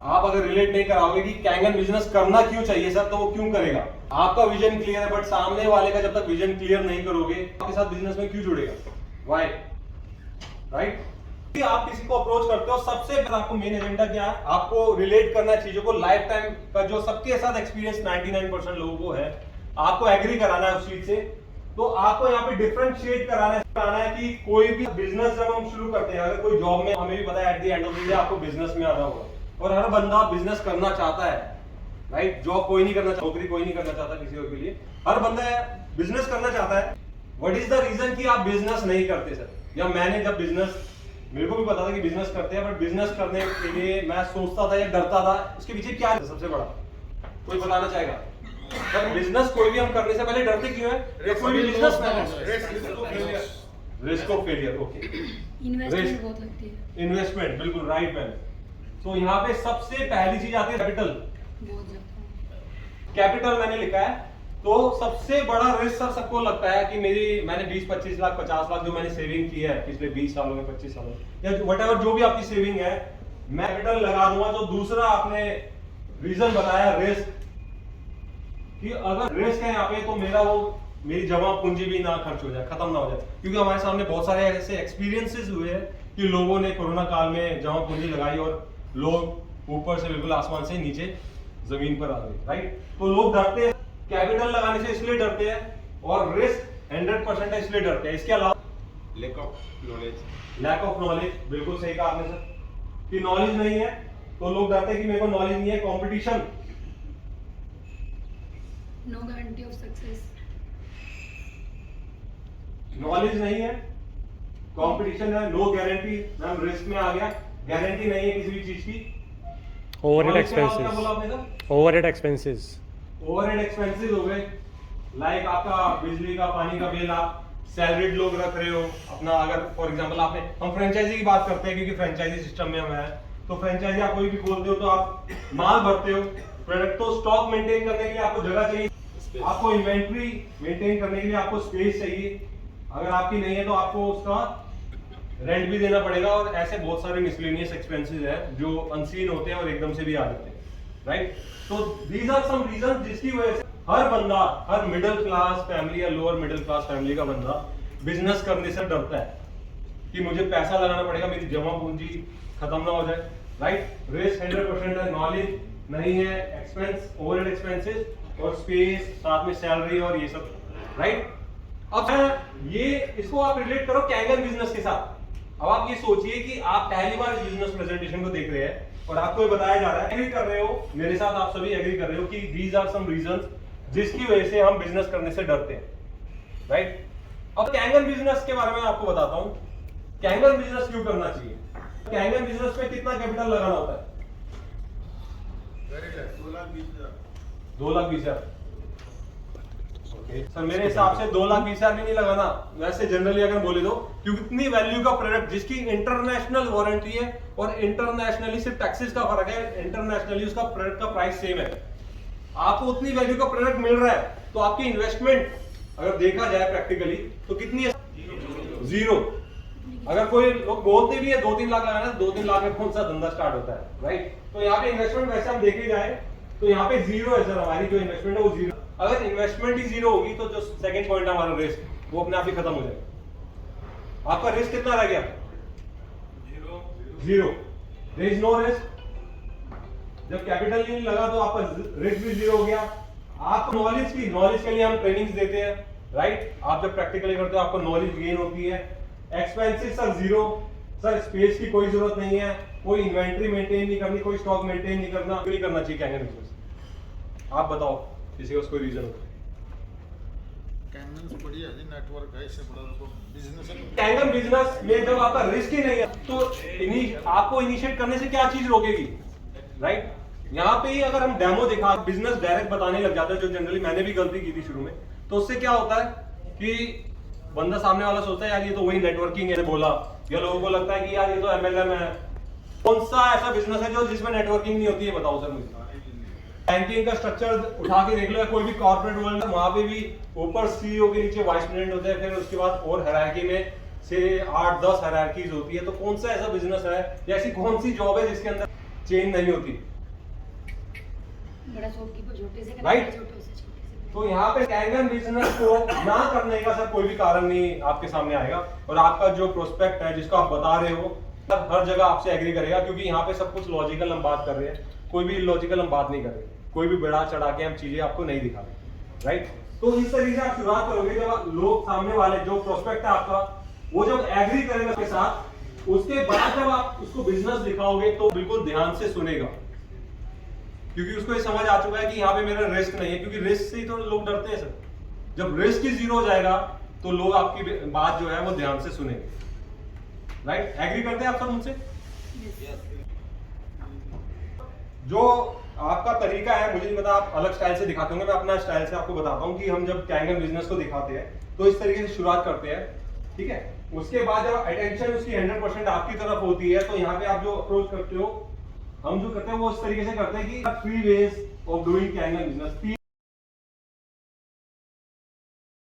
आप अगर रिलेट नहीं कराओगे कि कैंगन बिजनेस करना क्यों चाहिए सर, तो वो क्यों करेगा। आपका विजन क्लियर है, बट सामने वाले का जब तक विजन क्लियर नहीं करोगे, आपके साथ बिजनेस में क्यों जुड़ेगा, व्हाई, राइट। आप किसी को अप्रोच करते हो, सबसे पहले आपको मेन एजेंडा क्या है, आपको रिलेट करना है चीजों को। लाइफ टाइम का जो सबके साथ एक्सपीरियंस 99% लोगों को है, आपको एग्री कराना है उस चीज से। तो आपको यहाँ पे डिफरेंशिएट कराना है कि कोई भी बिजनेस जब हम शुरू करते हैं, अगर कोई जॉब में, हमें भी पता है at the end of the day आपको बिजनेस में आना होगा, और हर बंदा बिजनेस करना चाहता है, राइट। जॉब कोई नहीं करना चाहता, नौकरी कोई नहीं करना चाहता किसी और के लिए, हर बंदा बिजनेस करना चाहता है। व्हाट इज द रीजन कि आप बिजनेस नहीं करते सर, या मैंने जब बिजनेस, मेरे को भी पता था कि बिजनेस करते हैं, बट बिजनेस करने के लिए मैं सोचता था या डरता था, इसके पीछे क्या है सबसे बड़ा, कोई बताना चाहेगा। सर बिजनेस कोई भी हम करने से पहले डरते क्यों है, कोई भी business risk of failure, okay, investment बहुत लगती है। इन्वेस्टमेंट, बिल्कुल राइट मैन। तो यहाँ पे सबसे पहली चीज आती है कैपिटल। बहुत ज्यादा कैपिटल मैंने लिखा है, तो सबसे बड़ा रिस्क सर सबको लगता है कि मैंने 20-25 लाख 50 लाख जो मैंने सेविंग की है पिछले 20 सालों में, 25 सालों में, या व्हाटएवर जो भी आपकी सेविंग है, मैं कैपिटल लगा दूंगा। तो दूसरा आपने रीजन बताया रिस्क, कि अगर रिस्क है यहाँ पे तो मेरी जमा पूंजी भी ना खर्च हो जाए, खत्म ना हो जाए। क्योंकि हमारे सामने बहुत सारे ऐसे एक्सपीरियंसेस हुए हैं कि लोगों ने कोरोना काल में जमा पूंजी लगाई और लोग ऊपर से बिल्कुल आसमान से नीचे जमीन पर आ गए, राइट। तो लोग डरते हैं कैपिटल लगाने से, इसलिए डरते हैं, और रिस्क 100% है इसलिए डरते हैं। इसके अलावा लैक ऑफ नॉलेज, बिल्कुल सही कहा आपने सर, कि नॉलेज नहीं है तो लोग डरते हैं कि मेरे को नॉलेज नहीं है। Competition, no guarantee of success. Knowledge नहीं है, कंपटीशन है, नो गारंटी, मैम रिस्क में आ गया, गारंटी नहीं है किसी भी चीज की। ओवरहेड क्या बोला आपने sir, expenses, overhead expenses, overhead expenses हो गए, लाइक आपका बिजली का, पानी का बिल, आप सैलरीड लोग रख रहे हो अपना। अगर फॉर एग्जांपल हम फ्रेंचाइजी की बात करते हैं, क्योंकि फ्रेंचाइजी सिस्टम में हम है, तो फ्रेंचाइजी आप कोई भी खोलते हो तो आप माल भरते हो, प्रोडक्ट, तो स्टॉक मेंटेन करने के लिए आपको जगह चाहिए, आपको इन्वेंट्री मेंटेन करने के लिए आपको स्पेस चाहिए। अगर आपकी नहीं है तो आपको उसका रेंट भी देना पड़ेगा, और ऐसे बहुत सारे मिसलेनियस एक्सपेंसेस हैं जो अनसीन होते हैं और एकदम से भी आ जाते हैं, राइट। तो दीज आर सम रीजन जिसकी वजह से हर बंदा, हर मिडिल क्लास फैमिली या लोअर मिडिल क्लास फैमिली का बंदा बिजनेस करने से डरता है कि मुझे पैसा लगाना पड़ेगा, मेरी जमा पूंजी खत्म ना हो जाए, राइट। रिस्क 100% है, नॉलेज नहीं है, एक्सपेंस, ओवरहेड एक्सपेंसेस और स्पेस, साथ में सैलरी और ये सब, राइट। अब ये इसको आप रिलेट करो कैंगन बिजनेस के साथ। अब आप ये सोचिए कि आप पहली बार इस बिजनेस प्रेजेंटेशन को देख रहे हैं और आपको ये बताया जा रहा है, एग्री कर रहे हो मेरे साथ, आप सभी एग्री कर रहे हो कि दीज आर सम रीजंस जिसकी वजह से हम बिजनेस करने से डरते हैं, राइट। अब कैंगन बिजनेस के बारे में आपको बताता हूं, कैंगन बिजनेस क्यों करना चाहिए। कैंगन बिजनेस में कितना कैपिटल लगाना होता है, 2,20,000। सर मेरे हिसाब से 2,20,000 भी नहीं लगाना, वैसे जनरली अगर बोले तो, क्योंकि इतनी वैल्यू का प्रोडक्ट जिसकी इंटरनेशनल वारंटी है, और इंटरनेशनली सिर्फ टैक्सेस का फर्क है, इंटरनेशनली उसका प्रोडक्ट का प्राइस सेम है, आपको उतनी वैल्यू का प्रोडक्ट मिल रहा है, तो आपकी इन्वेस्टमेंट अगर देखा जाए प्रैक्टिकली तो कितनी है, जीरो। अगर कोई लोग बोलते भी है 2-3 लाख लगाना, 2-3 लाख में कौन सा धंधा स्टार्ट होता है, राइट। तो यहाँ पे इन्वेस्टमेंट वैसे हम देखे जाए तो यहाँ पे जीरो है सर, हमारी जो इन्वेस्टमेंट है वो जीरो। अगर इन्वेस्टमेंट ही जीरो होगी तो जो सेकंड पॉइंट है हमारा रिस्क, वो अपने आप ही खत्म हो जाएगा। आपका रिस्क कितना रह गया, zero, there is no risk. जब कैपिटल नहीं लगा तो आपका रिस्क भी जीरो हो गया। आप नॉलेज के लिए हम ट्रेनिंग्स देते हैं, राइट। आप जब प्रैक्टिकली करते हो आपको नॉलेज गेन होती है। Expenses sir zero, sir space की कोई जरूरत नहीं है, कोई इन्वेंट्री मेंटेन नहीं करनी, कोई स्टॉक मेंटेन नहीं करना चाहिए कैंगन बिजनेस। आप बताओ किसी को कोई रीजन हो। कैंगन बिजनेस में जब आपका रिस्क ही नहीं है तो आपको इनिशिएट करने से क्या चीज रोकेगी, राइट। यहाँ पे ही अगर हम डेमो दिखा, बिजनेस डायरेक्ट बताने लग जाते हैं, जो जनरली मैंने भी गलती की थी शुरू में, तो उससे क्या होता है कि बंदा सामने वाला सोचता है यार ये तो वही नेटवर्किंग है बोला, या लोगों को लगता है कि यार ये तो एमएलएम है। कौन सा ऐसा बिजनेस है जो जिसमें नेटवर्किंग नहीं होती है, बताओ सर मुझे। बैंकिंग का स्ट्रक्चर उठा के देख लो, या कोई भी कॉर्पोरेट वर्ल्ड, वहां पे भी ऊपर सीईओ के नीचे वाइस प्रेसिडेंट होते हैं, फिर उसके बाद और हायरार्की में से 8-10 हायरार्कीज होती है। तो कौन सा ऐसा बिजनेस है या ऐसी कौन सी जॉब है जिसके अंदर चेन नहीं होती, बड़ा शॉपकीपर छोटे से Right. छोटे से तो यहाँ पे कैंगन बिजनेस को ना करने का सर कोई भी कारण नहीं आपके सामने आएगा, और आपका जो प्रोस्पेक्ट है जिसको आप बता रहे हो हर जगह आपसे एग्री करेगा, क्योंकि यहाँ पे सब कुछ लॉजिकल हम बात कर रहे हैं, कोई भी लॉजिकल हम बात नहीं कर रहे, कोई भी बढ़ा चढ़ा के हम चीजें आपको नहीं दिखा रहे, राइट। तो इस तरीके से आप शुरुआत करोगे, जब लोग सामने वाले जो प्रोस्पेक्ट है आपका वो जब एग्री करेगा उसके साथ, उसके बाद जब आप उसको बिजनेस दिखाओगे तो बिल्कुल ध्यान से सुनेगा, क्योंकि उसको ये समझ आ चुका है कि यहाँ पे मेरा रिस्क नहीं है, क्योंकि रिस्क से ही तो लोग डरते हैं सर। जब रिस्क ही जीरो हो जाएगा तो लोग आपकी बात जो है वो ध्यान से सुनेंगे, राइट। एग्री करते हैं आप सब मुझसे? जो आपका तरीका है मुझे नहीं पता, आप अलग स्टाइल से दिखाते होंगे, मैं अपना स्टाइल से आपको बताता हूँ कि हम जब कैंगन बिजनेस को दिखाते हैं तो इस तरीके से शुरुआत करते हैं, ठीक है। उसके बाद जब अटेंशन उसकी 100% आपकी तरफ होती है तो यहाँ पे आप जो अप्रोच करते हो, हम जो करते हैं वो इस तरीके से करते हैं कि 3 ways of doing Kangen business.